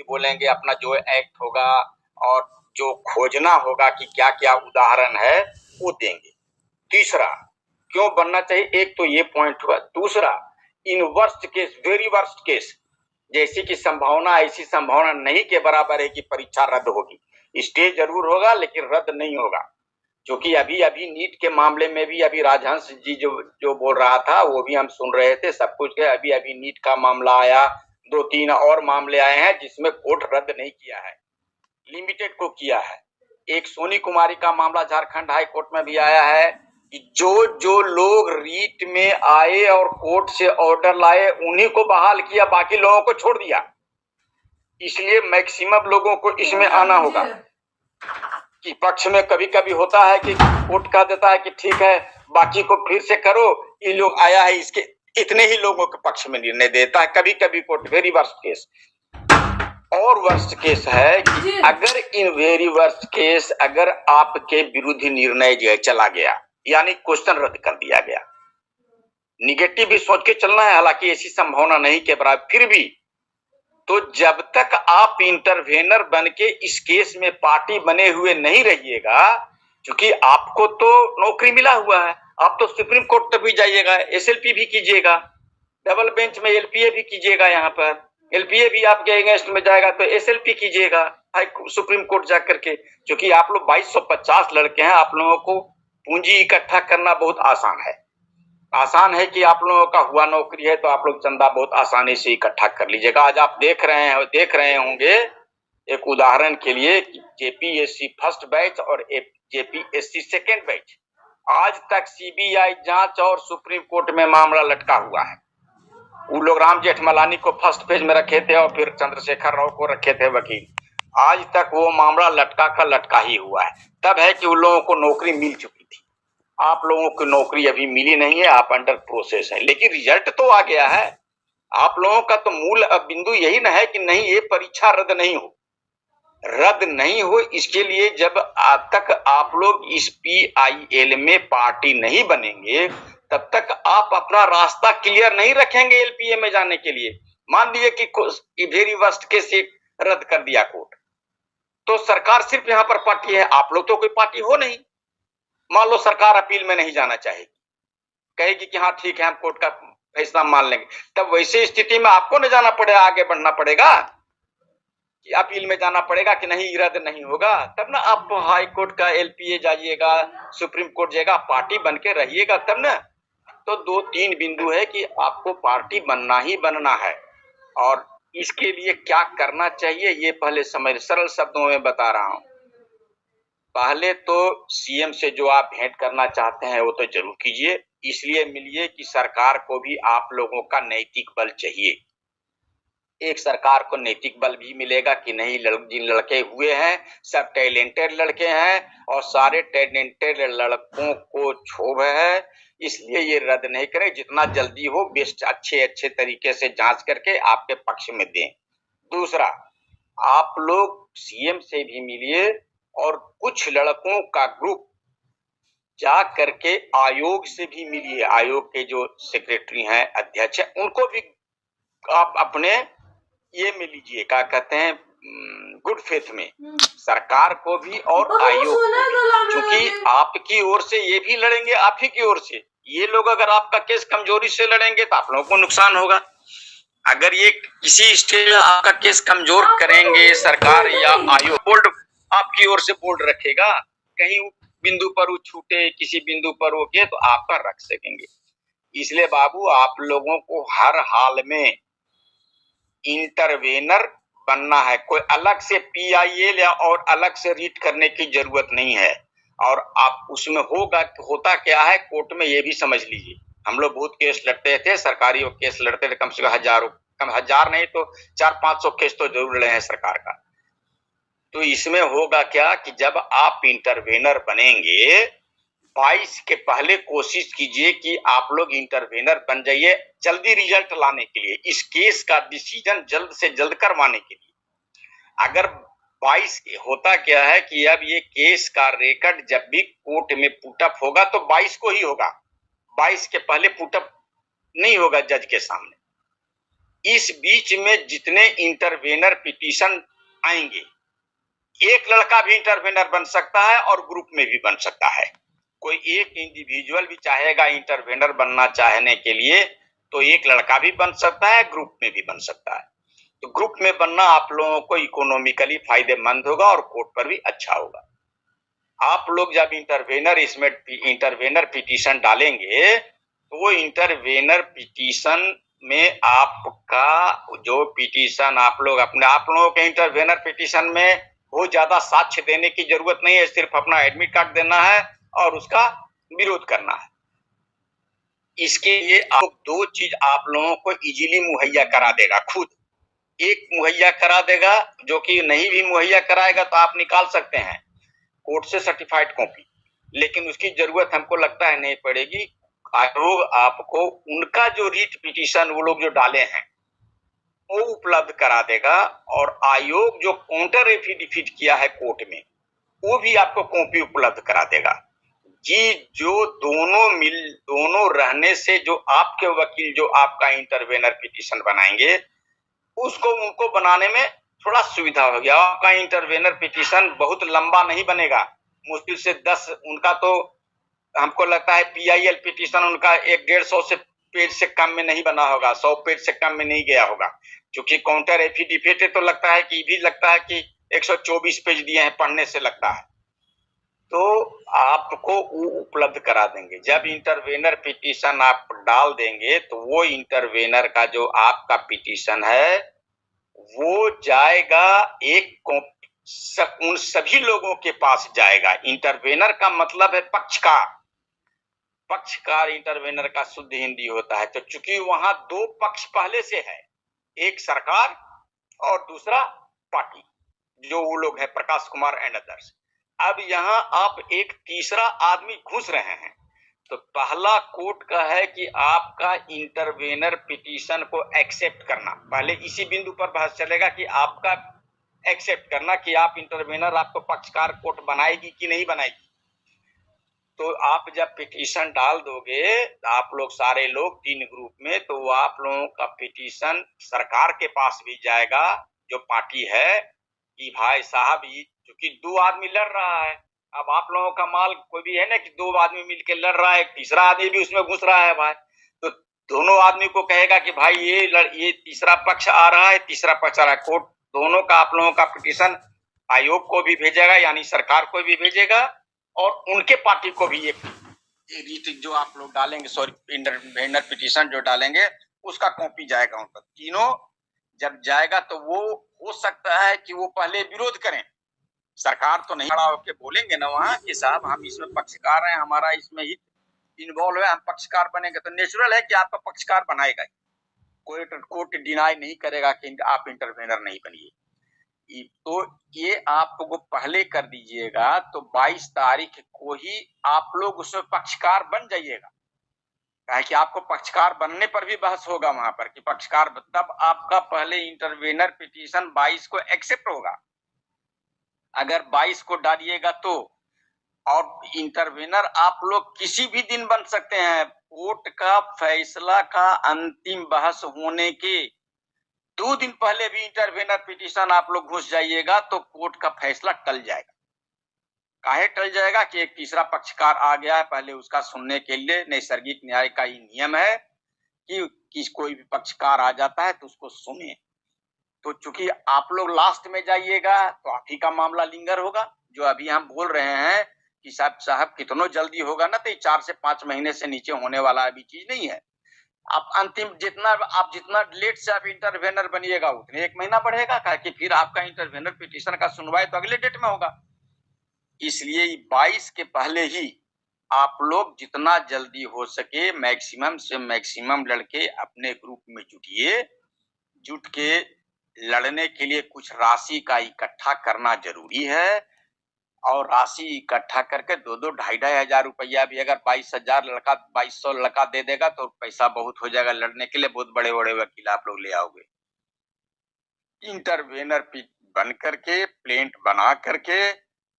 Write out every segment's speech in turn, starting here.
बोलेंगे, अपना जो एक्ट होगा और जो खोजना होगा कि क्या क्या उदाहरण है वो देंगे। तीसरा, क्यों बनना चाहिए, एक तो ये पॉइंट हुआ। दूसरा, in worst case, very worst case, जैसी की संभावना, ऐसी संभावना नहीं के बराबर है कि परीक्षा रद्द होगी। स्टे जरूर होगा लेकिन रद्द नहीं होगा। क्योंकि अभी अभी नीट के मामले में भी अभी राजहंस जी जो बोल रहा था वो भी हम सुन रहे थे, सब कुछ है। अभी अभी नीट का मामला आया, 2-3 और मामले आए हैं जिसमें कोर्ट रद्द नहीं किया है, लिमिटेड को किया है। एक सोनी कुमारी का मामला झारखंड हाई कोर्ट में भी आया है कि जो लोग रीट में आए और कोर्ट से ऑर्डर लाए उन्हीं को बहाल किया, बाकी लोगों को छोड़ दिया। इसलिए मैक्सिमम लोगों को इसमें आना होगा कि पक्ष में कभी कभी होता है कि कोर्ट कह देता है कि ठीक है बाकी को फिर से करो, ये लोग आया है इसके, इतने ही लोगों के पक्ष में निर्णय देता है कभी कभी कोर्ट। Very worst case. और वर्स्ट केस है कि अगर इन वेरी वर्स्ट केस अगर आपके विरुद्ध निर्णय जो है चला गया, यानी क्वेश्चन रद्द कर दिया गया, निगेटिव भी सोच के चलना है, हालांकि ऐसी संभावना नहीं के बराबर, फिर भी तो जब तक आप इंटरवेनर बन के इस केस में पार्टी बने हुए नहीं रहिएगा, क्योंकि आपको तो नौकरी मिला हुआ है, आप तो सुप्रीम कोर्ट तक भी जाइएगा, एसएलपी भी कीजिएगा, डबल बेंच में एलपीए भी कीजिएगा, यहाँ पर एलपीए भी आपके अगेंस्ट में जाएगा तो एसएलपी कीजिएगा सुप्रीम कोर्ट जाकर के। क्योंकि आप लोग 2250 लड़के हैं, आप लोगों को पूंजी इकट्ठा करना बहुत आसान है कि आप लोगों का हुआ नौकरी है तो आप लोग चंदा बहुत आसानी से इकट्ठा कर लीजिएगा। आज आप देख रहे होंगे एक उदाहरण के लिए, जेपीएससी फर्स्ट बैच और जेपीएससी सेकेंड बैच, आज तक सीबीआई जांच और सुप्रीम कोर्ट में मामला लटका हुआ है। वो लोग राम जेठमलानी को फर्स्ट पेज में रखे थे और फिर चंद्रशेखर राव को रखे थे वकील, आज तक वो मामला लटका ही हुआ है। तब है कि उन लोगों को नौकरी मिल चुकी थी, आप लोगों को नौकरी अभी मिली नहीं है, आप अंडर प्रोसेस है, लेकिन रिजल्ट तो आ गया है। आप लोगों का तो मूल बिंदु यही ना है कि नहीं ये परीक्षा रद्द नहीं हो। इसके लिए जब तक आप लोग इस पीआईएल में पार्टी नहीं बनेंगे तब तक आप अपना रास्ता क्लियर नहीं रखेंगे एलपीए में जाने के लिए। मान लीजिए कि वेरी वर्स्ट केस रद्द कर दिया कोर्ट, तो सरकार सिर्फ यहाँ पर पार्टी है, आप लोग तो कोई पार्टी हो नहीं। मान लो सरकार अपील में नहीं जाना चाहेगी, कहेगी कि हाँ ठीक है हम कोर्ट का फैसला मान लेंगे, तब वैसे स्थिति में आपको न जाना पड़ेगा, आगे बढ़ना पड़ेगा कि अपील में जाना पड़ेगा कि नहीं रद्द नहीं होगा, तब ना आप हाई कोर्ट का एलपीए जाइएगा, सुप्रीम कोर्ट जाइएगा, पार्टी बन के रहिएगा तब ना। तो 2-3 बिंदु है कि आपको पार्टी बनना ही बनना है, और इसके लिए क्या करना चाहिए ये पहले समझ, सरल शब्दों में बता रहा हूं। पहले तो सीएम से जो आप भेंट करना चाहते हैं वो तो जरूर कीजिए, इसलिए मिलिए कि सरकार को भी आप लोगों का नैतिक बल चाहिए। एक सरकार को नैतिक बल भी मिलेगा कि नहीं, जिन लड़के हुए हैं सब टैलेंटेड लड़के हैं और सारे टैलेंटेड लड़कों को क्षोभ है, इसलिए ये रद्द नहीं करें, जितना जल्दी हो बेस्ट अच्छे तरीके से जांच करके आपके पक्ष में दें। दूसरा, आप लोग सीएम से भी मिलिए और कुछ लड़कों का ग्रुप जा करके आयोग से भी मिलिए, आयोग के जो सेक्रेटरी हैं, अध्यक्ष हैं, उनको भी आप अपने ये मिल लीजिए, क्या कहते हैं, गुड फेथ में, सरकार को भी और आयोग को, क्योंकि आपकी ओर से ये भी लड़ेंगे, आप ही की ओर से। ये लोग अगर आपका केस कमजोरी से लड़ेंगे तो आप लोगों को नुकसान होगा। अगर ये किसी स्टेज में आपका केस कमजोर करेंगे, सरकार या आयोग बोल्ड आपकी ओर से बोल्ड रखेगा, कहीं बिंदु पर वो छूटे, किसी बिंदु पर वो के, तो आपका रख सकेंगे। इसलिए बाबू आप लोगों को हर हाल में इंटरवेनर बनना है, कोई अलग से पीआईएल या और अलग से रीट करने की जरूरत नहीं है। और आप उसमें होता क्या है, कोर्ट में ये भी समझ लीजिए, हम लोग बहुत केस लड़ते थे, सरकारी केस लड़ते थे, कम से कम हजार नहीं तो 400-500 केस तो जरूर लड़े हैं सरकार का। तो इसमें होगा क्या कि जब आप इंटरवेनर बनेंगे, 22 के पहले कोशिश कीजिए कि आप लोग इंटरवेनर बन जाइए, जल्दी रिजल्ट लाने के लिए, इस केस का डिसीजन जल्द से जल्द करवाने के लिए। अगर 22 होता क्या है कि अब ये केस का रिकॉर्ड जब भी कोर्ट में पुटअप होगा तो 22 को ही होगा, 22 के पहले पुटअप नहीं होगा जज के सामने। इस बीच में जितने इंटरवेनर पिटीशन आएंगे, एक लड़का भी इंटरवेनर बन सकता है और ग्रुप में भी बन सकता है। कोई एक इंडिविजुअल भी चाहेगा इंटरवेनर बनना चाहने के लिए तो एक लड़का भी बन सकता है, ग्रुप में भी बन सकता है। तो ग्रुप में बनना आप लोगों को इकोनॉमिकली फायदेमंद होगा और कोर्ट पर भी अच्छा होगा। आप लोग जब इंटरवेनर पिटीशन डालेंगे तो वो इंटरवेनर पिटीशन में आपका जो पिटीशन आप लोगों के इंटरवेनर पिटीशन में बहुत ज्यादा साक्ष्य देने की जरूरत नहीं है, सिर्फ अपना एडमिट कार्ड देना है और उसका विरोध करना है। इसके लिए आप दो चीज आप लोगों को इजीली मुहैया करा देगा खुद। एक मुहैया करा देगा, जो कि नहीं भी मुहैया कराएगा तो आप निकाल सकते हैं कोर्ट से सर्टिफाइड कॉपी, लेकिन उसकी जरूरत हमको लगता है नहीं पड़ेगी। आयोग आपको उनका जो रीट पिटीशन वो लोग जो डाले हैं वो उपलब्ध करा देगा, और आयोग जो काउंटर एफिडेविट किया है कोर्ट में वो भी आपको कॉपी उपलब्ध करा देगा। जी, जो दोनों रहने से जो आपके वकील जो आपका इंटरवेनर पिटीशन बनाएंगे उसको उनको बनाने में थोड़ा सुविधा हो गया। आपका इंटरवेनर पिटीशन बहुत लंबा नहीं बनेगा, मुश्किल से 10 उनका तो हमको लगता है PIL पिटीशन उनका 150 से पेज से कम में नहीं बना होगा, 100 पेज से कम में नहीं गया होगा। क्योंकि काउंटर एफिडेविट तो लगता है कि 124 पेज दिए हैं, पढ़ने से लगता है। तो आपको वो उपलब्ध करा देंगे। जब इंटरवेनर पिटीशन आप डाल देंगे तो वो इंटरवेनर का जो आपका पिटीशन है वो जाएगा उन सभी लोगों के पास जाएगा। इंटरवेनर का मतलब है पक्षकार इंटरवेनर का शुद्ध हिंदी होता है। तो चूंकि वहां दो पक्ष पहले से है, एक सरकार और दूसरा पार्टी, जो वो लोग है प्रकाश कुमार एंड अदर्स। अब यहाँ आप एक तीसरा आदमी घुस रहे हैं, तो पहला कोर्ट का है कि आपका इंटरवेनर पिटीशन को एक्सेप्ट करना। पहले इसी बिंदु पर बहस चलेगा कि आपका एक्सेप्ट करना कि आप इंटरवेनर आपको पक्षकार कोर्ट बनाएगी कि नहीं बनाएगी। तो आप जब पिटीशन डाल दोगे, आप लोग सारे लोग 3 ग्रुप में, तो आप लोगों का पिटीशन सरकार के पास भी जाएगा जो पार्टी है कि भाई साहब क्योंकि 2 आदमी लड़ रहा है। अब आप लोगों का माल कोई भी है ना कि 2 आदमी मिलकर लड़ रहा है, तीसरा आदमी भी उसमें घुस रहा है भाई, तो दोनों आदमी को कहेगा कि भाई ये तीसरा पक्ष आ रहा है, तीसरा पक्ष आ रहा है। कोर्ट दोनों का आप लोगों का पिटीशन आयोग को भी भेजेगा, यानी सरकार को भी भेजेगा, और उनके पार्टी को भी रीट जो आप लोग डालेंगे, इंटरवेनर पिटीशन जो डालेंगे उसका कॉपी जाएगा उन पर। तीनों जब जाएगा तो वो हो सकता है कि वो पहले विरोध करें। सरकार तो नहीं खड़ा होकर बोलेंगे ना वहां कि साहब हम इसमें पक्षकार हैं, हमारा इसमें ही इन्वॉल्व है, हम पक्षकार बनेंगे। तो नेचुरल है कि आपका पक्षकार बनाएगा, कोर्ट डिनाई नहीं करेगा कि आप इंटरवेनर नहीं बनिए। तो ये आपको पहले कर दीजिएगा, तो 22 तारीख को ही आप लोग उसमें पक्षकार बन जाइएगा। कहे कि आपको पक्षकार बनने पर भी बहस होगा वहां पर कि पक्षकार, तब आपका पहले इंटरवेनर पिटीशन 22 को एक्सेप्ट होगा। अगर 22 को डालिएगा तो, और इंटरवेनर आप लोग किसी भी दिन बन सकते हैं। कोर्ट का फैसला का अंतिम बहस होने के 2 दिन पहले भी इंटरवेनर पिटीशन आप लोग घुस जाइएगा तो कोर्ट का फैसला टल जाएगा। काहे टल जाएगा कि एक तीसरा पक्षकार आ गया है, पहले उसका सुनने के लिए नैसर्गिक न्याय का ही नियम है कि कोई भी पक्षकार आ जाता है तो उसको सुने। तो चूंकि आप लोग लास्ट में जाइएगा तो आप ही का मामला लिंगर होगा। जो अभी हम बोल रहे हैं कि साहब कितनो जल्दी होगा ना, तो 4 से 5 महीने से नीचे होने वाला अभी चीज नहीं है। आप अंतिम जितना लेट से आप इंटरवेनर बनिएगा उतने 1 महीना बढ़ेगा, कि फिर आपका इंटरवेनर पिटीशन का सुनवाई तो अगले डेट में होगा। इसलिए 22 के पहले ही आप लोग जितना जल्दी हो सके मैक्सिमम से मैक्सिमम लड़के अपने ग्रुप में जुट के लड़ने के लिए कुछ राशि का इकट्ठा करना जरूरी है। और राशि इकट्ठा करके 2-2, 2,500 हजार रुपया भी अगर 2200 लड़का दे देगा तो पैसा बहुत हो जाएगा लड़ने के लिए। बहुत बड़े बड़े वकील आप लोग ले आओगे। इंटरवेनर बन करके प्लेंट बना करके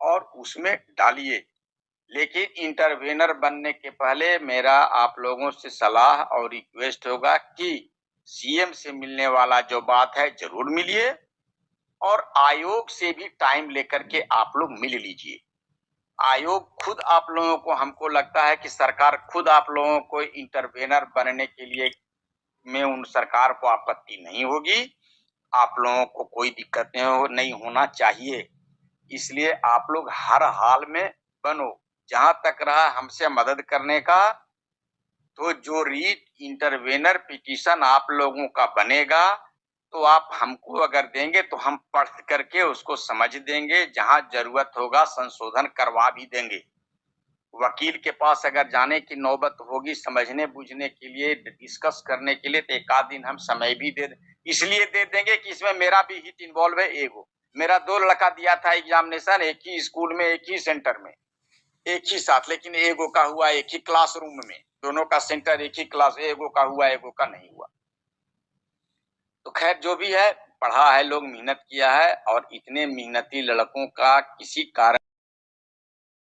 और उसमें डालिए। लेकिन इंटरवेनर बनने के पहले मेरा आप लोगों से सलाह और रिक्वेस्ट होगा कि सीएम से मिलने वाला जो बात है जरूर मिलिए, और आयोग से भी टाइम लेकर के आप लोग मिल लीजिए। आयोग खुद आप लोगों को, हमको लगता है कि सरकार खुद आप लोगों को इंटरवेनर बनने के लिए में उन सरकार को आपत्ति नहीं होगी। आप लोगों को कोई दिक्कत नहीं होना चाहिए। इसलिए आप लोग हर हाल में बनो। जहां तक रहा हमसे मदद करने का, तो जो रीट इंटरवेनर पिटीशन आप लोगों का बनेगा, तो आप हमको अगर देंगे तो हम पढ़ करके उसको समझ देंगे, जहां जरूरत होगा संशोधन करवा भी देंगे। वकील के पास अगर जाने की नौबत होगी समझने बूझने के लिए, डिस्कस करने के लिए, तो एक आध दिन हम समय भी इसलिए दे देंगे कि इसमें मेरा भी हित इन्वॉल्व है। एगो मेरा 2 लड़का दिया था एग्जामिनेशन, एक ही स्कूल में, एक ही सेंटर में, एक ही साथ, लेकिन एगो का हुआ एक ही क्लासरूम में, दोनों का सेंटर एक ही क्लास, एगो का हुआ एगो का नहीं हुआ। तो खैर जो भी है, पढ़ा है लोग, मेहनत किया है, और इतने मेहनती लड़कों का किसी कारण